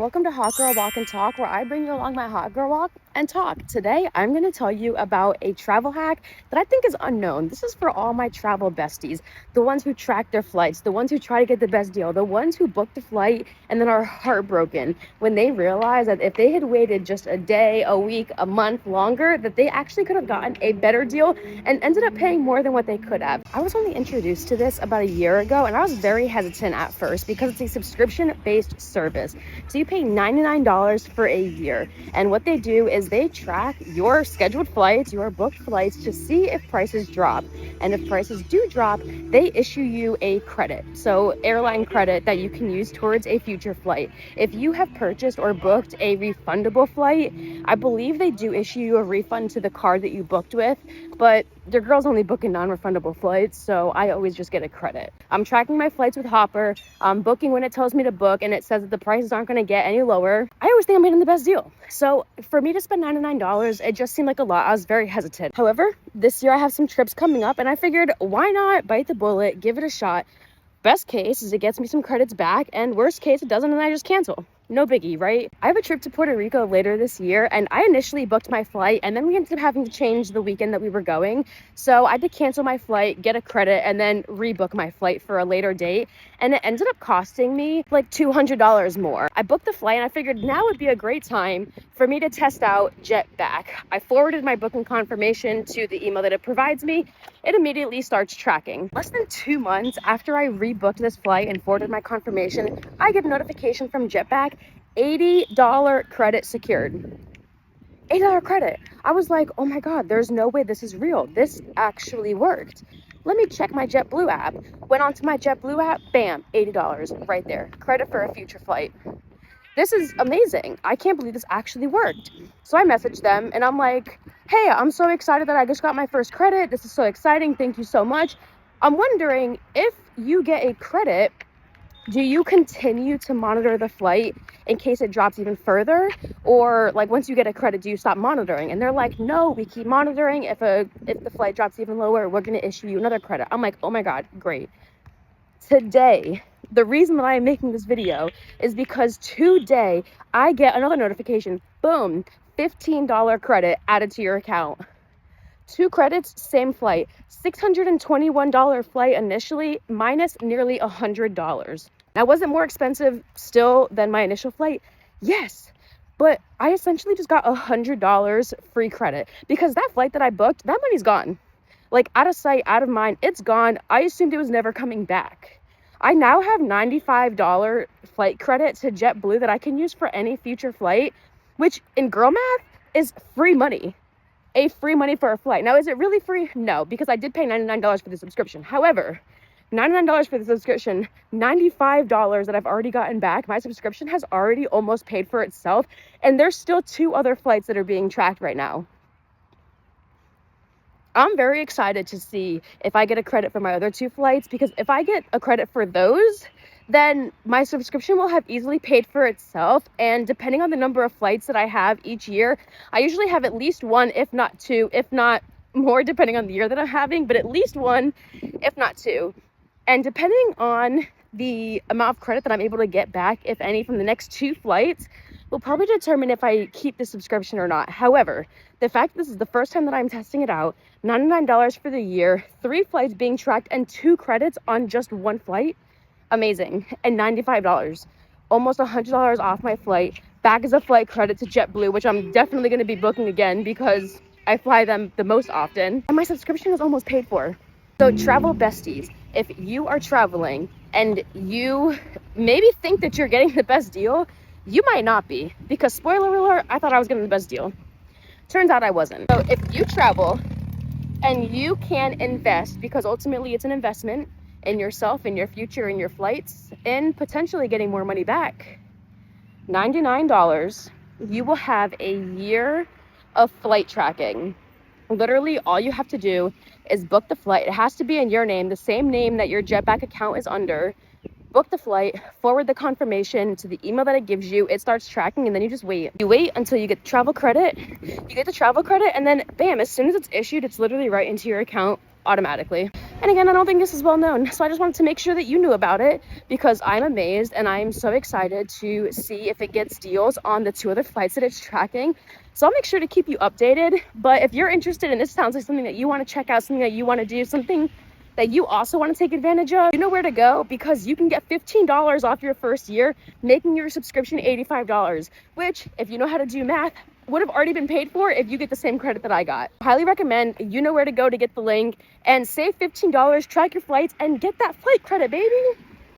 welcome to Hot Girl Walk and Talk, where I bring you along my hot girl walk and talk. Today, I'm going to tell you about a travel hack that I think is unknown. This is for all my travel besties, the ones who track their flights, the ones who try to get the best deal, the ones who book the flight and then are heartbroken when they realize that if they had waited just a day, a week, a month longer, that they actually could have gotten a better deal and ended up paying more than what they could have. I was only introduced to this about a year ago, and I was very hesitant at first because it's a subscription-based service. So you pay $99 for a year, and what they do is they track your scheduled flights, your booked flights, to see if prices drop. And if prices do drop, they issue you a credit, so airline credit that you can use towards a future flight. If you have purchased or booked a refundable flight, I believe they do issue you a refund to the card that you booked with, but your girl's only booking non-refundable flights, so I always just get a credit. I'm tracking my flights with Hopper. I'm booking when it tells me to book, and it says that the prices aren't going to get any lower. I always think I'm getting the best deal. So for me to spend $99, it just seemed like a lot. I was very hesitant. However, this year I have some trips coming up, and I figured, why not bite the bullet, give it a shot? Best case is it gets me some credits back, and worst case it doesn't, and I just cancel. No biggie, right? I have a trip to Puerto Rico later this year, and I initially booked my flight, and then we ended up having to change the weekend that we were going. So I had to cancel my flight, get a credit, and then rebook my flight for a later date. And it ended up costing me like $200 more. I booked the flight, and I figured now would be a great time for me to test out JetBack. I forwarded my booking confirmation to the email that it provides me. It immediately starts tracking. Less than 2 months after I rebooked this flight and forwarded my confirmation, I get a notification from JetBack, $80 credit secured. $80 credit. I was like, oh my God, there's no way this is real. This actually worked. Let me check my JetBlue app. Went onto my JetBlue app, bam, $80 right there. Credit for a future flight. This is amazing. I can't believe this actually worked. So I messaged them and I'm like, hey, I'm so excited that I just got my first credit. This is so exciting. Thank you so much. I'm wondering, if you get a credit, do you continue to monitor the flight in case it drops even further? Or like once you get a credit, do you stop monitoring? And they're like, no, we keep monitoring. If the flight drops even lower, we're going to issue you another credit. I'm like, oh my God, great. Today, the reason that I am making this video is because today I get another notification. Boom, $15 credit added to your account. 2 credits, same flight. $621 flight initially, minus nearly $100. Now, was it more expensive still than my initial flight? Yes, but I essentially just got $100 free credit because that flight that I booked, that money's gone. Like, out of sight, out of mind, it's gone. I assumed it was never coming back. I now have $95 flight credit to JetBlue that I can use for any future flight, which in girl math is free money. Free money for a flight. Now, is it really free? No, because I did pay $99 for the subscription. However, $99 for the subscription, $95 that I've already gotten back. My subscription has already almost paid for itself, and there's still 2 other flights that are being tracked right now. I'm very excited to see if I get a credit for my other 2 flights, because if I get a credit for those, then my subscription will have easily paid for itself. And depending on the number of flights that I have each year, I usually have at least 1, if not 2, if not more, depending on the year that I'm having, but at least 1, if not 2. And depending on the amount of credit that I'm able to get back, if any, from the next 2 flights, will probably determine if I keep the subscription or not. However, the fact that this is the first time that I'm testing it out, $99 for the year, 3 flights being tracked, and 2 credits on just 1 flight, amazing. And $95, almost $100 off my flight, back as a flight credit to JetBlue, which I'm definitely going to be booking again because I fly them the most often. And my subscription is almost paid for. So travel besties, if you are traveling and you maybe think that you're getting the best deal, you might not be, because spoiler alert, I thought I was getting the best deal. Turns out I wasn't. So if you travel and you can invest, because ultimately it's an investment in yourself, in your future, in your flights, and potentially getting more money back, $99, you will have a year of flight tracking. Literally, all you have to do is book the flight. It has to be in your name, the same name that your JetBack account is under. Book the flight, forward the confirmation to the email that it gives you. It starts tracking, and then you just wait. You wait until you get travel credit. You get the travel credit, and then bam, as soon as it's issued, it's literally right into your account automatically. And again, I don't think this is well known, so I just wanted to make sure that you knew about it because I'm amazed and I'm so excited to see if it gets deals on the 2 other flights that it's tracking. So I'll make sure to keep you updated. But if you're interested and this sounds like something that you want to check out, something that you want to do, something that you also want to take advantage of, you know where to go, because you can get $15 off your first year, making your subscription $85, which, if you know how to do math, would have already been paid for if you get the same credit that I got. Highly recommend. You know where to go to get the link and save $15, track your flights, and get that flight credit, baby.